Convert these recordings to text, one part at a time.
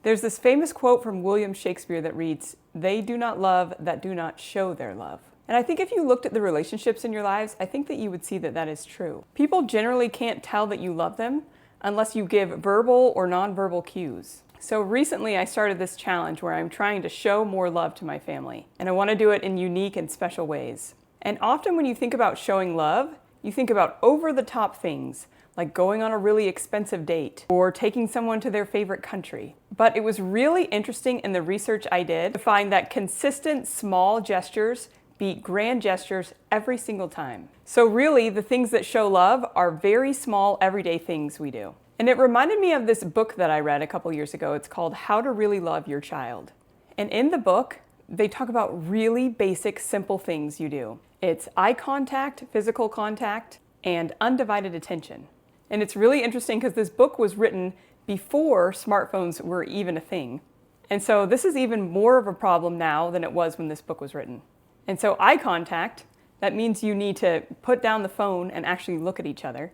There's this famous quote from William Shakespeare that reads, "They do not love that do not show their love." And I think if you looked at the relationships in your lives, I think that you would see that that is true. People generally can't tell that you love them unless you give verbal or nonverbal cues. So recently I started this challenge where I'm trying to show more love to my family, and I want to do it in unique and special ways. And often when you think about showing love, you think about over-the-top things, like going on a really expensive date or taking someone to their favorite country. But it was really interesting in the research I did to find that consistent small gestures beat grand gestures every single time. So really, the things that show love are very small, everyday things we do. And it reminded me of this book that I read a couple years ago. It's called How to Really Love Your Child. And in the book, they talk about really basic, simple things you do. It's eye contact, physical contact, and undivided attention. And it's really interesting because this book was written before smartphones were even a thing. And so this is even more of a problem now than it was when this book was written. And so eye contact, that means you need to put down the phone and actually look at each other.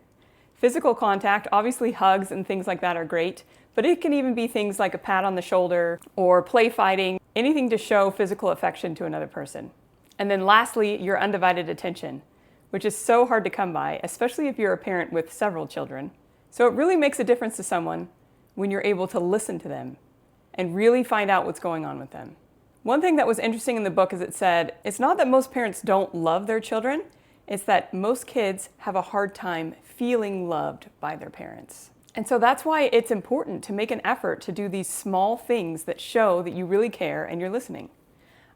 Physical contact, obviously hugs and things like that are great, but it can even be things like a pat on the shoulder or play fighting, anything to show physical affection to another person. And then lastly, your undivided attention, which is so hard to come by, especially if you're a parent with several children. So it really makes a difference to someone when you're able to listen to them and really find out what's going on with them. One thing that was interesting in the book is it said, it's not that most parents don't love their children, it's that most kids have a hard time feeling loved by their parents. And so that's why it's important to make an effort to do these small things that show that you really care and you're listening.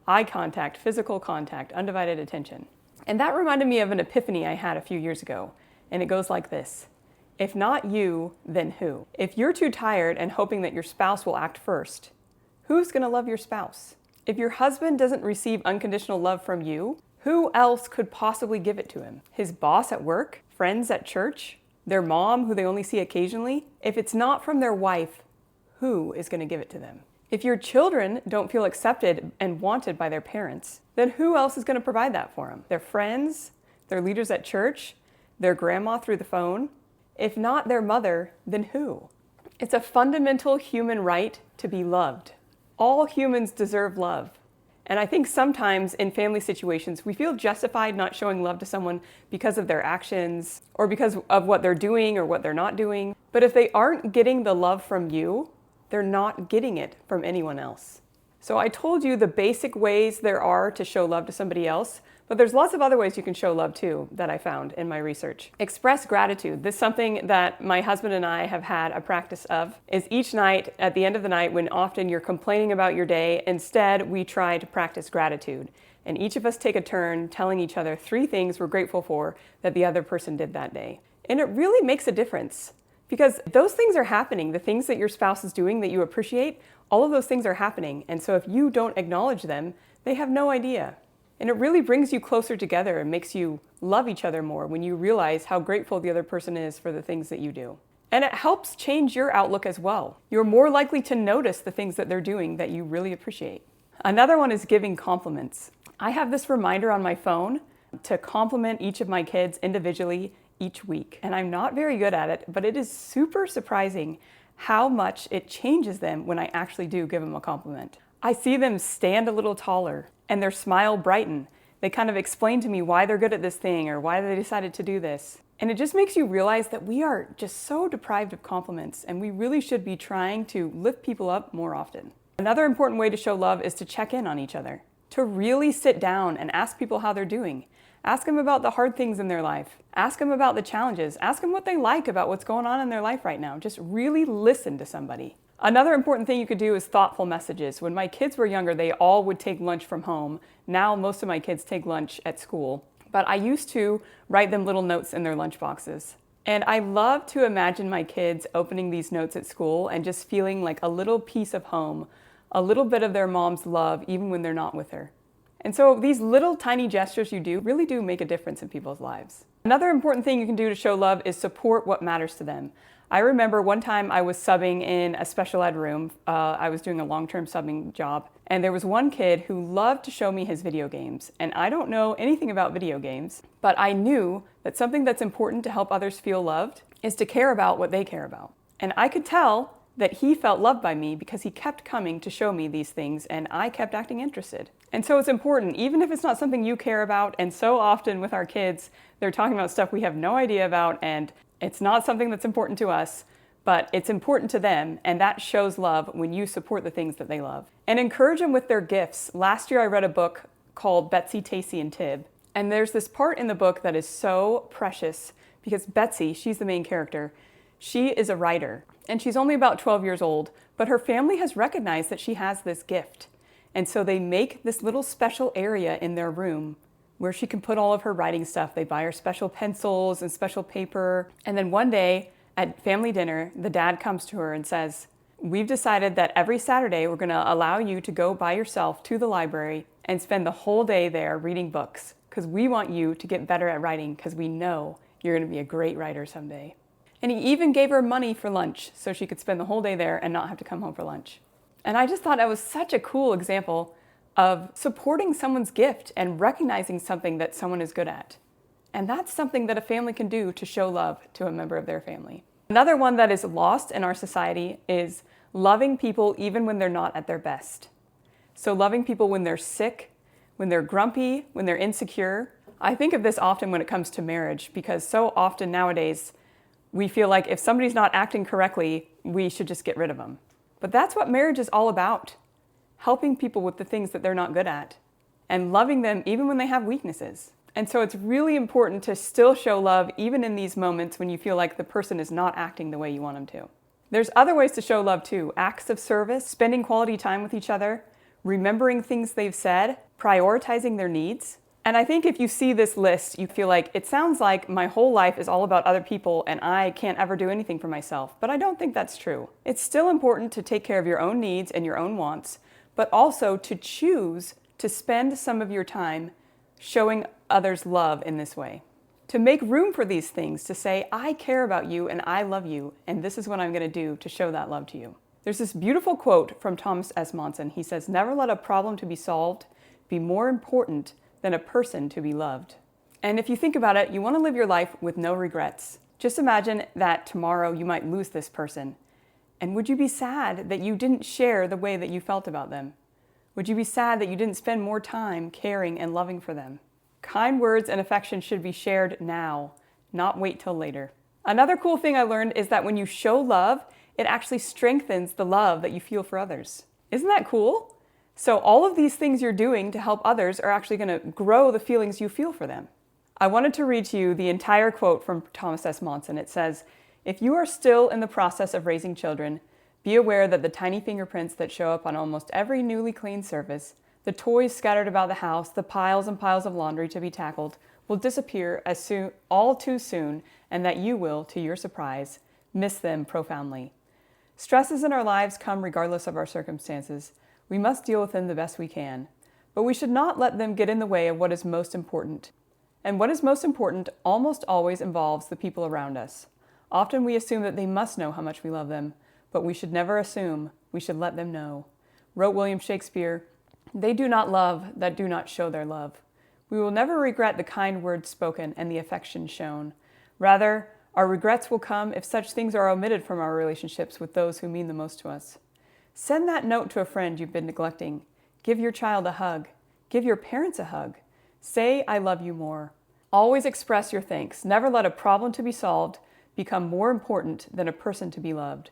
Eye contact, physical contact, undivided attention. And that reminded me of an epiphany I had a few years ago, and it goes like this. If not you, then who? If you're too tired and hoping that your spouse will act first, who's going to love your spouse? If your husband doesn't receive unconditional love from you, who else could possibly give it to him? His boss at work? Friends at church? Their mom who they only see occasionally? If it's not from their wife, who is going to give it to them? If your children don't feel accepted and wanted by their parents, then who else is going to provide that for them? Their friends? Their leaders at church? Their grandma through the phone? If not their mother, then who? It's a fundamental human right to be loved. All humans deserve love. And I think sometimes in family situations, we feel justified not showing love to someone because of their actions or because of what they're doing or what they're not doing. But if they aren't getting the love from you, they're not getting it from anyone else. So I told you the basic ways there are to show love to somebody else, but there's lots of other ways you can show love too that I found in my research. Express gratitude. This is something that my husband and I have had a practice of, is each night at the end of the night when often you're complaining about your day, instead we try to practice gratitude. And each of us take a turn telling each other 3 things we're grateful for that the other person did that day. And it really makes a difference because those things are happening. The things that your spouse is doing that you appreciate, all of those things are happening. And so if you don't acknowledge them, they have no idea. And it really brings you closer together and makes you love each other more when you realize how grateful the other person is for the things that you do. And it helps change your outlook as well. You're more likely to notice the things that they're doing that you really appreciate. Another one is giving compliments. I have this reminder on my phone to compliment each of my kids individually each week. And I'm not very good at it, but it is super surprising how much it changes them when I actually do give them a compliment. I see them stand a little taller and their smile brighten. They kind of explain to me why they're good at this thing or why they decided to do this. And it just makes you realize that we are just so deprived of compliments and we really should be trying to lift people up more often. Another important way to show love is to check in on each other, to really sit down and ask people how they're doing. Ask them about the hard things in their life. Ask them about the challenges. Ask them what they like about what's going on in their life right now. Just really listen to somebody. Another important thing you could do is thoughtful messages. When my kids were younger, they all would take lunch from home. Now most of my kids take lunch at school. But I used to write them little notes in their lunch boxes. And I love to imagine my kids opening these notes at school and just feeling like a little piece of home, a little bit of their mom's love, even when they're not with her. And so these little tiny gestures you do really do make a difference in people's lives. Another important thing you can do to show love is support what matters to them. I remember one time I was subbing in a special ed room. I was doing a long-term subbing job, and there was one kid who loved to show me his video games. And I don't know anything about video games, but I knew that something that's important to help others feel loved is to care about what they care about. And I could tell that he felt loved by me because he kept coming to show me these things and I kept acting interested. And so it's important, even if it's not something you care about, and so often with our kids, they're talking about stuff we have no idea about and it's not something that's important to us, but it's important to them, and that shows love when you support the things that they love. And encourage them with their gifts. Last year I read a book called Betsy, Tacy, and Tib, and there's this part in the book that is so precious because Betsy, she's the main character, she is a writer. And she's only about 12 years old, but her family has recognized that she has this gift. And so they make this little special area in their room where she can put all of her writing stuff. They buy her special pencils and special paper. And then one day at family dinner, the dad comes to her and says, "We've decided that every Saturday we're gonna allow you to go by yourself to the library and spend the whole day there reading books because we want you to get better at writing because we know you're gonna be a great writer someday." And he even gave her money for lunch so she could spend the whole day there and not have to come home for lunch. And I just thought that was such a cool example of supporting someone's gift and recognizing something that someone is good at. And that's something that a family can do to show love to a member of their family. Another one that is lost in our society is loving people even when they're not at their best. So loving people when they're sick, when they're grumpy, when they're insecure. I think of this often when it comes to marriage because so often nowadays we feel like if somebody's not acting correctly, we should just get rid of them. But that's what marriage is all about. Helping people with the things that they're not good at and loving them even when they have weaknesses. And so it's really important to still show love even in these moments when you feel like the person is not acting the way you want them to. There's other ways to show love too. Acts of service, spending quality time with each other, remembering things they've said, prioritizing their needs. And I think if you see this list, you feel like, it sounds like my whole life is all about other people and I can't ever do anything for myself. But I don't think that's true. It's still important to take care of your own needs and your own wants, but also to choose to spend some of your time showing others love in this way. To make room for these things, to say, I care about you and I love you, and this is what I'm going to do to show that love to you. There's this beautiful quote from Thomas S. Monson. He says, "Never let a problem to be solved be more important than a person to be loved." And if you think about it, you want to live your life with no regrets. Just imagine that tomorrow you might lose this person. And would you be sad that you didn't share the way that you felt about them? Would you be sad that you didn't spend more time caring and loving for them? Kind words and affection should be shared now, not wait till later. Another cool thing I learned is that when you show love, it actually strengthens the love that you feel for others. Isn't that cool? So all of these things you're doing to help others are actually going to grow the feelings you feel for them. I wanted to read to you the entire quote from Thomas S. Monson. It says, "If you are still in the process of raising children, be aware that the tiny fingerprints that show up on almost every newly cleaned surface, the toys scattered about the house, the piles and piles of laundry to be tackled, will disappear all too soon, and that you will, to your surprise, miss them profoundly. Stresses in our lives come regardless of our circumstances. We must deal with them the best we can, but we should not let them get in the way of what is most important. And what is most important almost always involves the people around us. Often we assume that they must know how much we love them, but we should never assume, we should let them know." Wrote William Shakespeare, "They do not love that do not show their love. We will never regret the kind words spoken and the affection shown. Rather, our regrets will come if such things are omitted from our relationships with those who mean the most to us. Send that note to a friend you've been neglecting. Give your child a hug. Give your parents a hug. Say, I love you more. Always express your thanks. Never let a problem to be solved become more important than a person to be loved.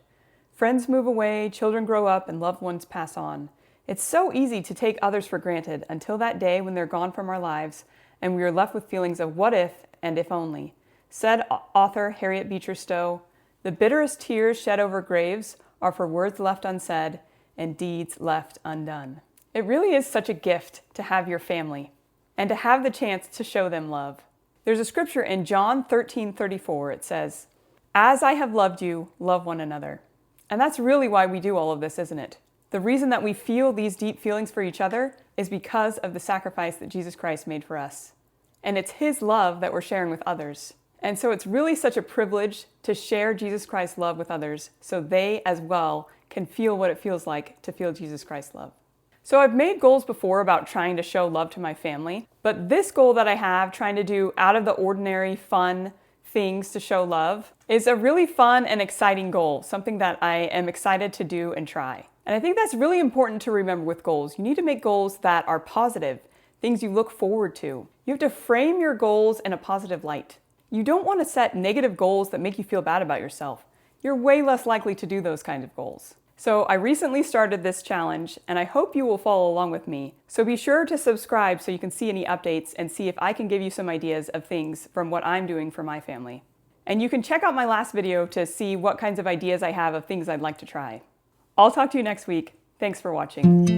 Friends move away, children grow up, and loved ones pass on. It's so easy to take others for granted until that day when they're gone from our lives and we are left with feelings of what if and if only." Said author Harriet Beecher Stowe, "The bitterest tears shed over graves are for words left unsaid and deeds left undone." It really is such a gift to have your family and to have the chance to show them love. There's a scripture in John 13:34. It says, "As I have loved you, love one another." And that's really why we do all of this, isn't it? The reason that we feel these deep feelings for each other is because of the sacrifice that Jesus Christ made for us. And it's His love that we're sharing with others. And so it's really such a privilege to share Jesus Christ's love with others so they as well can feel what it feels like to feel Jesus Christ's love. So I've made goals before about trying to show love to my family, but this goal that I have, trying to do out of the ordinary, fun things to show love is a really fun and exciting goal, something that I am excited to do and try. And I think that's really important to remember with goals. You need to make goals that are positive, things you look forward to. You have to frame your goals in a positive light. You don't want to set negative goals that make you feel bad about yourself. You're way less likely to do those kinds of goals. So I recently started this challenge, and I hope you will follow along with me. So be sure to subscribe so you can see any updates and see if I can give you some ideas of things from what I'm doing for my family. And you can check out my last video to see what kinds of ideas I have of things I'd like to try. I'll talk to you next week. Thanks for watching.